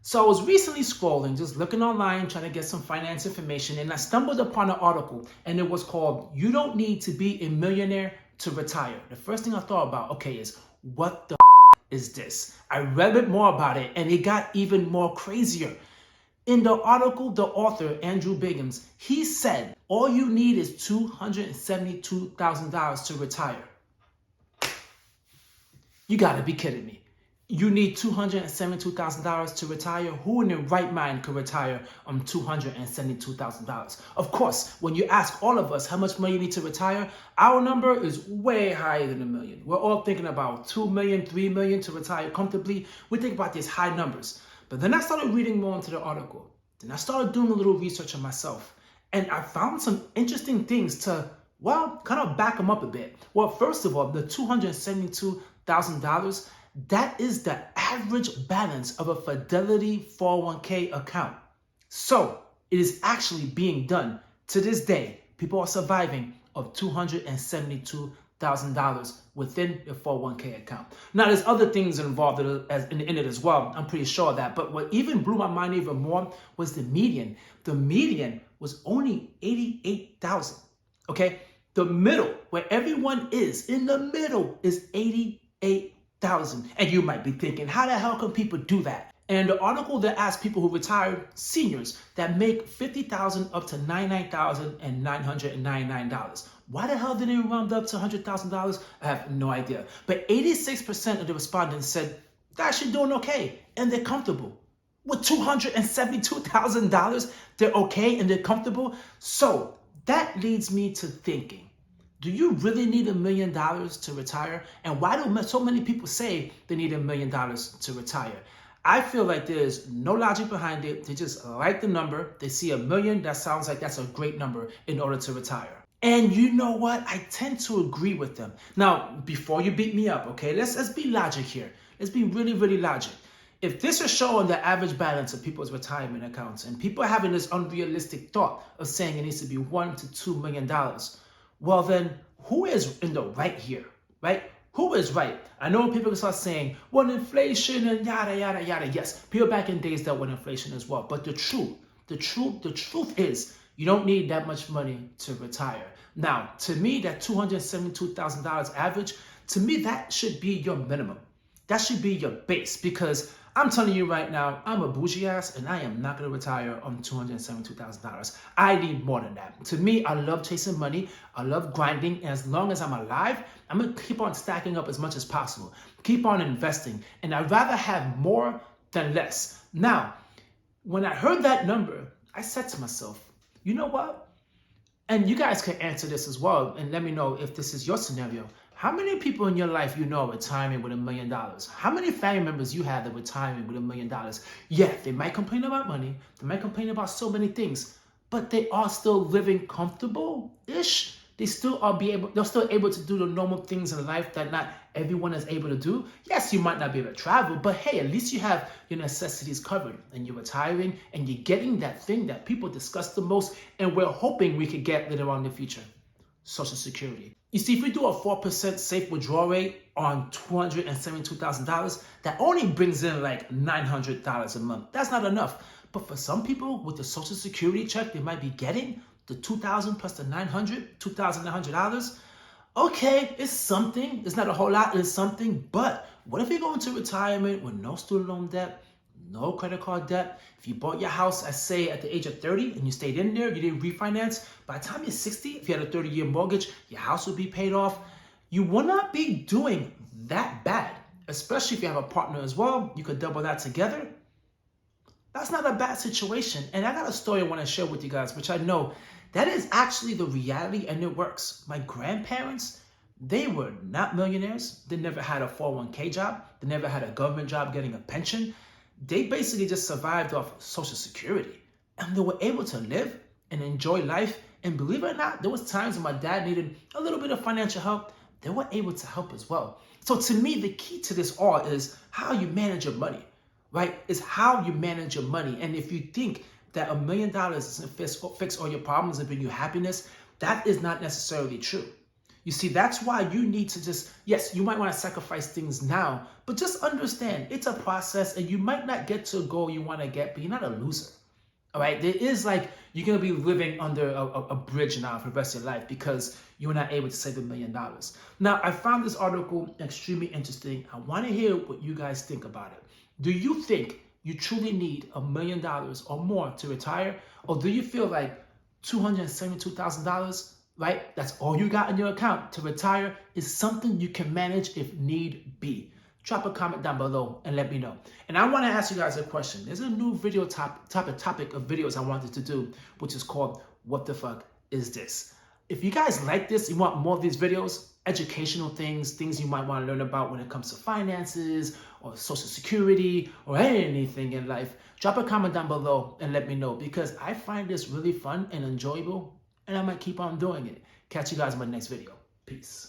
So I was recently scrolling, just looking online, trying to get some finance information, and I stumbled upon an article, and it was called, "You Don't Need to Be a Millionaire to Retire." The first thing I thought about, okay, is what the is this? I read a bit more about it, and it got even more crazier. In the article, the author, Andrew Biggins, he said, all you need is $272,000 to retire. You gotta be kidding me. You need $272,000 to retire? Who in their right mind could retire on $272,000? Of course, when you ask all of us how much money you need to retire, our number is way higher than $1 million. We're all thinking about $2 million, $3 million to retire comfortably. We think about these high numbers. But then I started reading more into the article. Then I started doing a little research on myself. And I found some interesting things to, well, kind of back them up a bit. Well, first of all, the $272,000, that is the average balance of a Fidelity 401k account. So it is actually being done to this day. People are surviving of $272,000 within your 401k account. Now, there's other things involved in it as well. I'm pretty sure of that. But what even blew my mind even more was the median. The median was only $88,000. Okay, the middle, where everyone is in the middle, is $88,000. And you might be thinking, how the hell can people do that? And the article that asked people who retired, seniors that make $50,000 up to $99,999. Why the hell didn't it round up to $100,000? I have no idea. But 86% of the respondents said they're actually doing okay and they're comfortable. With $272,000, they're okay and they're comfortable. So that leads me to thinking, do you really need $1 million to retire? And why do so many people say they need $1 million to retire? I feel like there's no logic behind it. They just like the number. They see $1 million. That sounds like that's a great number in order to retire. And you know what? I tend to agree with them. Now, before you beat me up, okay, let's be logic here. Let's be really, really logic. If this is showing the average balance of people's retirement accounts and people are having this unrealistic thought of saying it needs to be $1 to $2 million, well then, who is in the right here, right? Who is right? I know people can start saying, well, inflation and yada, yada, yada. Yes, people back in days dealt with inflation as well. But the truth is, you don't need that much money to retire. Now, to me, that $272,000 average, to me, that should be your minimum. That should be your base, because I'm telling you right now, I'm a bougie ass and I am not going to retire on $272,000. I need more than that. To me, I love chasing money. I love grinding. And as long as I'm alive, I'm going to keep on stacking up as much as possible. Keep on investing. And I'd rather have more than less. Now, when I heard that number, I said to myself, you know what? And you guys can answer this as well and let me know if this is your scenario. How many people in your life you know are retiring with $1 million? How many family members you have that are retiring with $1 million? Yeah, they might complain about money. They might complain about so many things, but they are still living comfortable-ish. They're still able to do the normal things in life that not everyone is able to do. Yes, you might not be able to travel, but hey, at least you have your necessities covered and you're retiring and you're getting that thing that people discuss the most and we're hoping we could get later on in the future. Social Security. You see, if we do a 4% safe withdrawal rate on $272,000, that only brings in like $900 a month. That's not enough. But for some people with the Social Security check, they might be getting the $2,000 plus the $2,900. Okay, it's something. It's not a whole lot, it's something. But what if you go into retirement with no student loan debt, no credit card debt? If you bought your house, I say at the age of 30 and you stayed in there, you didn't refinance, by the time you're 60, if you had a 30-year mortgage, your house would be paid off. You will not be doing that bad, especially if you have a partner as well. You could double that together. That's not a bad situation. And I got a story I want to share with you guys, which I know that is actually the reality and it works. My grandparents, they were not millionaires. They never had a 401k job. They never had a government job getting a pension. They basically just survived off Social Security. And they were able to live and enjoy life. And believe it or not, there was times when my dad needed a little bit of financial help. They were able to help as well. So to me, the key to this all is how you manage your money, right? Is how you manage your money. And if you think that $1 million is going to fix all your problems and bring you happiness, that is not necessarily true. You see, that's why you need to just, yes, you might want to sacrifice things now, but just understand it's a process and you might not get to a goal you want to get, but you're not a loser. All right, there is like you're gonna be living under a bridge now for the rest of your life because you're not able to save $1 million. Now, I found this article extremely interesting. I want to hear what you guys think about it. Do you think you truly need $1 million or more to retire, or do you feel like $272,000, right? That's all you got in your account to retire is something you can manage if need be. Drop a comment down below and let me know. And I want to ask you guys a question. There's a new video topic of videos I wanted to do, which is called What the Fuck Is This? If you guys like this, you want more of these videos, educational things you might want to learn about when it comes to finances or social security or anything in life, drop a comment down below and let me know, because I find this really fun and enjoyable and I might keep on doing it. Catch you guys in my next video. Peace.